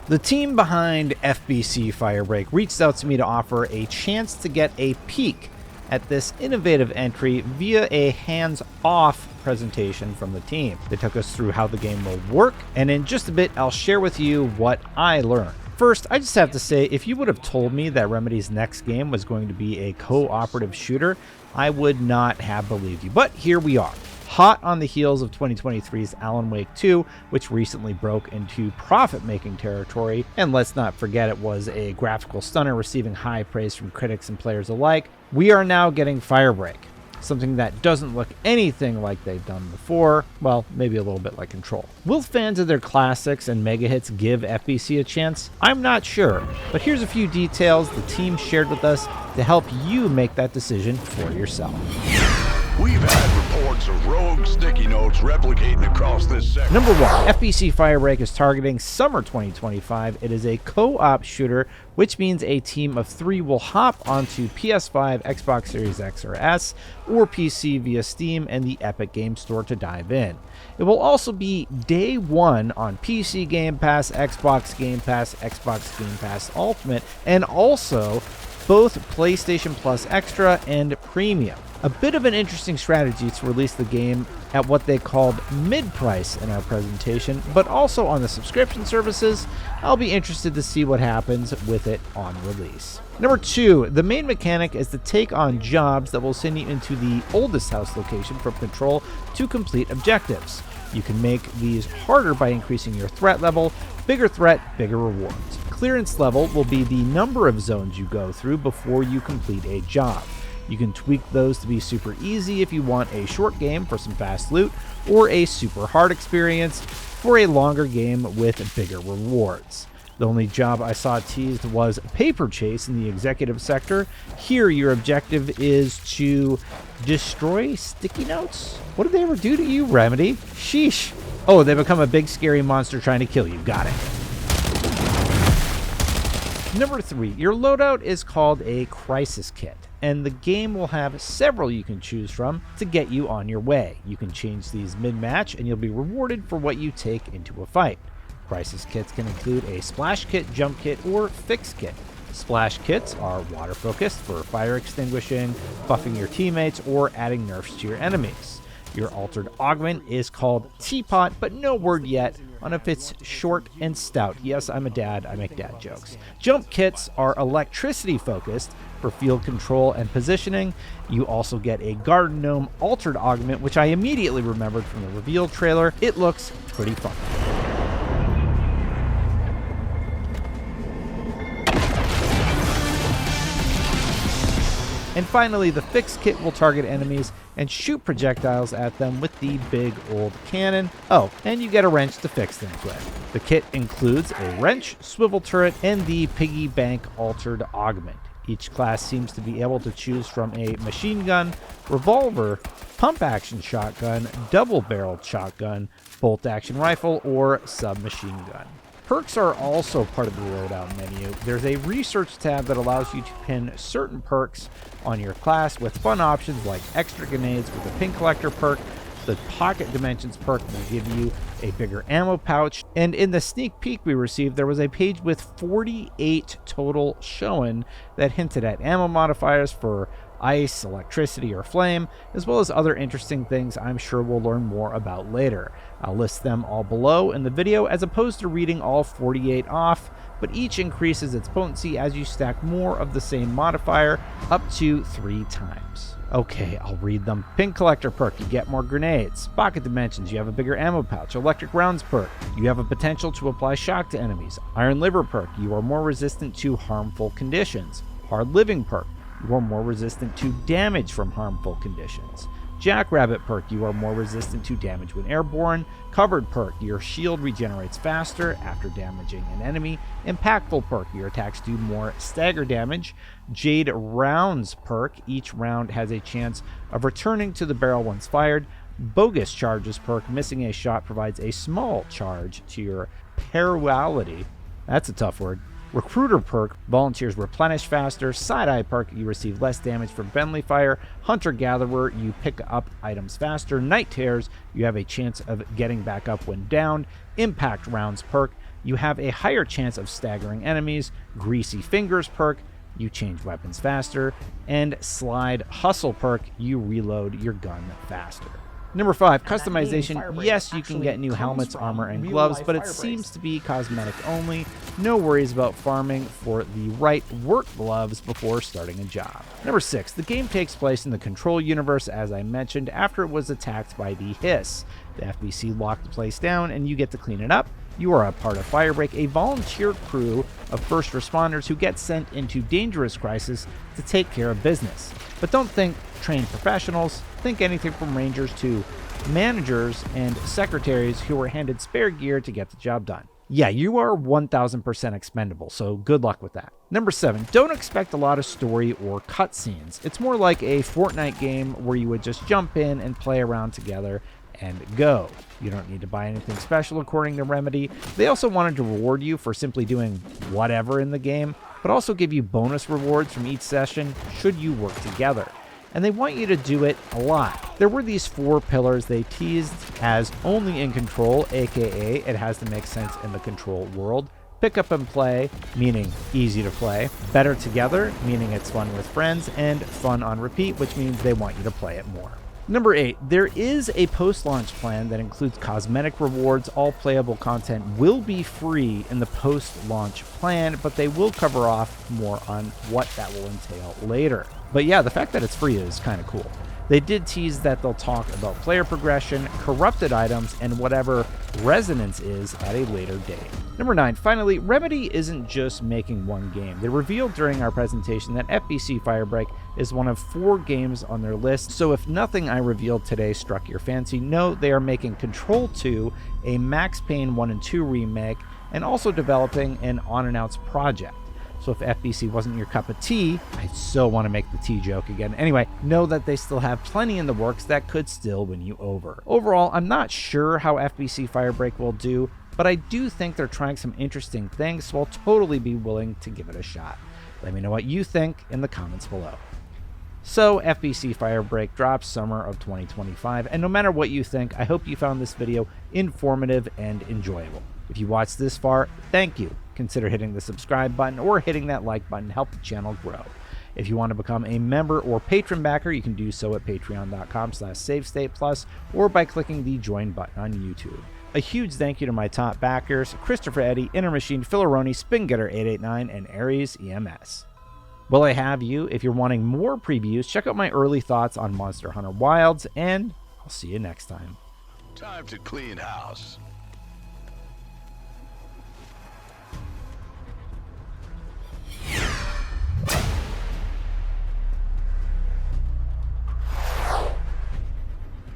The team behind FBC Firebreak reached out to me to offer a chance to get a peek at this innovative entry via a hands-off presentation from the team. They took us through how the game will work, and in just a bit, I'll share with you what I learned. First, I just have to say, if you would have told me that Remedy's next game was going to be a cooperative shooter, I would not have believed you. But here we are, hot on the heels of 2023's Alan Wake 2, which recently broke into profit-making territory. And let's not forget, it was a graphical stunner receiving high praise from critics and players alike. We are now getting Firebreak, something that doesn't look anything like they've done before. Well, maybe a little bit like Control. Will fans of their classics and mega hits give FBC a chance? I'm not sure, but here's a few details the team shared with us to help you make that decision for yourself. We've had reports of rogue sticky notes replicating across this sector. Number 1, FBC Firebreak is targeting summer 2025. It is a co-op shooter, which means a team of 3 will hop onto PS5, Xbox Series X or S, or PC via Steam and the Epic Game Store to dive in. It will also be day 1 on PC Game Pass, Xbox Game Pass, Xbox Game Pass Ultimate, and also both PlayStation Plus Extra and Premium. A bit of an interesting strategy to release the game at what they called mid-price in our presentation, but also on the subscription services. I'll be interested to see what happens with it on release. Number 2, the main mechanic is to take on jobs that will send you into the oldest house location from Control to complete objectives. You can make these harder by increasing your threat level. Bigger threat, bigger rewards. Clearance level will be the number of zones you go through before you complete a job. You can tweak those to be super easy if you want a short game for some fast loot, or a super hard experience for a longer game with bigger rewards. The only job I saw teased was Paper Chase in the executive sector. Here, your objective is to destroy sticky notes? What did they ever do to you, Remedy? Sheesh. Oh, they become a big scary monster trying to kill you. Got it. Number 3, your loadout is called a Crisis Kit, and the game will have several you can choose from to get you on your way. You can change these mid-match, and you'll be rewarded for what you take into a fight. Crisis Kits can include a Splash Kit, Jump Kit, or Fix Kit. Splash Kits are water-focused for fire extinguishing, buffing your teammates, or adding nerfs to your enemies. Your Altered Augment is called Teapot, but no word yet on if it's short and stout. Yes, I'm a dad. I make dad jokes. Jump Kits are electricity focused for field control and positioning. You also get a Garden Gnome Altered Augment, which I immediately remembered from the reveal trailer. It looks pretty fun. And finally, the Fix Kit will target enemies and shoot projectiles at them with the big old cannon. Oh, and you get a wrench to fix things with. The kit includes a wrench, swivel turret, and the Piggy Bank Altered Augment. Each class seems to be able to choose from a machine gun, revolver, pump-action shotgun, double-barreled shotgun, bolt-action rifle, or submachine gun. Perks are also part of the loadout menu. There's a research tab that allows you to pin certain perks on your class with fun options like extra grenades with the pin collector perk. The pocket dimensions perk will give you a bigger ammo pouch. And in the sneak peek we received, there was a page with 48 total shown that hinted at ammo modifiers for ice, electricity, or flame, as well as other interesting things I'm sure we'll learn more about later. I'll list them all below in the video as opposed to reading all 48 off, but each increases its potency as you stack more of the same modifier up to 3 times. Okay, I'll read them. Pin Collector perk, you get more grenades. Pocket Dimensions, you have a bigger ammo pouch. Electric Rounds perk, you have a potential to apply shock to enemies. Iron Liver perk, you are more resistant to harmful conditions. Hard Living perk, you are more resistant to damage from harmful conditions. Jackrabbit perk, you are more resistant to damage when airborne. Covered perk, your shield regenerates faster after damaging an enemy. Impactful perk, your attacks do more stagger damage. Jade Rounds perk, each round has a chance of returning to the barrel once fired. Bogus Charges perk, missing a shot provides a small charge to your parallelity. That's a tough word. Recruiter perk, volunteers replenish faster. Side-eye perk, you receive less damage from friendly fire. Hunter-gatherer, you pick up items faster. Night tears, you have a chance of getting back up when downed. Impact rounds perk, you have a higher chance of staggering enemies, greasy fingers perk, you change weapons faster, and slide hustle perk, you reload your gun faster. Number 5, customization. Yes, you can get new helmets, armor, and gloves, but it seems to be cosmetic only. No worries about farming for the right work gloves before starting a job. Number 6, the game takes place in the Control universe, as I mentioned, after it was attacked by the Hiss. The FBC locked the place down, and you get to clean it up. You are a part of Firebreak, a volunteer crew of first responders who get sent into dangerous crisis to take care of business. But don't think trained professionals, think anything from rangers to managers and secretaries who were handed spare gear to get the job done. Yeah, you are 1000% expendable, so good luck with that. Number 7, don't expect a lot of story or cutscenes. It's more like a Fortnite game where you would just jump in and play around together and go. You don't need to buy anything special according to Remedy. They also wanted to reward you for simply doing whatever in the game, but also give you bonus rewards from each session should you work together. And they want you to do it a lot. There were these 4 pillars they teased as only in Control, aka it has to make sense in the Control world. Pick up and play, meaning easy to play. Better together, meaning it's fun with friends. And fun on repeat, which means they want you to play it more. Number 8, there is a post-launch plan that includes cosmetic rewards. All playable content will be free in the post-launch plan, but they will cover off more on what that will entail later. But yeah, the fact that it's free is kind of cool. They did tease that they'll talk about player progression, corrupted items, and whatever resonance is at a later date. Number 9, finally, Remedy isn't just making one game. They revealed during our presentation that FBC Firebreak is one of 4 games on their list, so if nothing I revealed today struck your fancy, know they are making Control 2, a Max Payne 1 and 2 remake, and also developing an unannounced project. So if FBC wasn't your cup of tea, I so want to make the tea joke again. Anyway, know that they still have plenty in the works that could still win you over. Overall, I'm not sure how FBC Firebreak will do, but I do think they're trying some interesting things, so I'll totally be willing to give it a shot. Let me know what you think in the comments below. So FBC Firebreak drops summer of 2025, and no matter what you think, I hope you found this video informative and enjoyable. If you watched this far, thank you. Consider hitting the subscribe button or hitting that like button to help the channel grow. If you want to become a member or patron backer, you can do so at patreon.com/SaveStatePlus or by clicking the join button on YouTube. A huge thank you to my top backers, Christopher Eddy, Inner Machine, Philaroni, SpinGetter889, and Aries EMS. Will I have you? If you're wanting more previews, check out my early thoughts on Monster Hunter Wilds, and I'll see you next time. Time to clean house.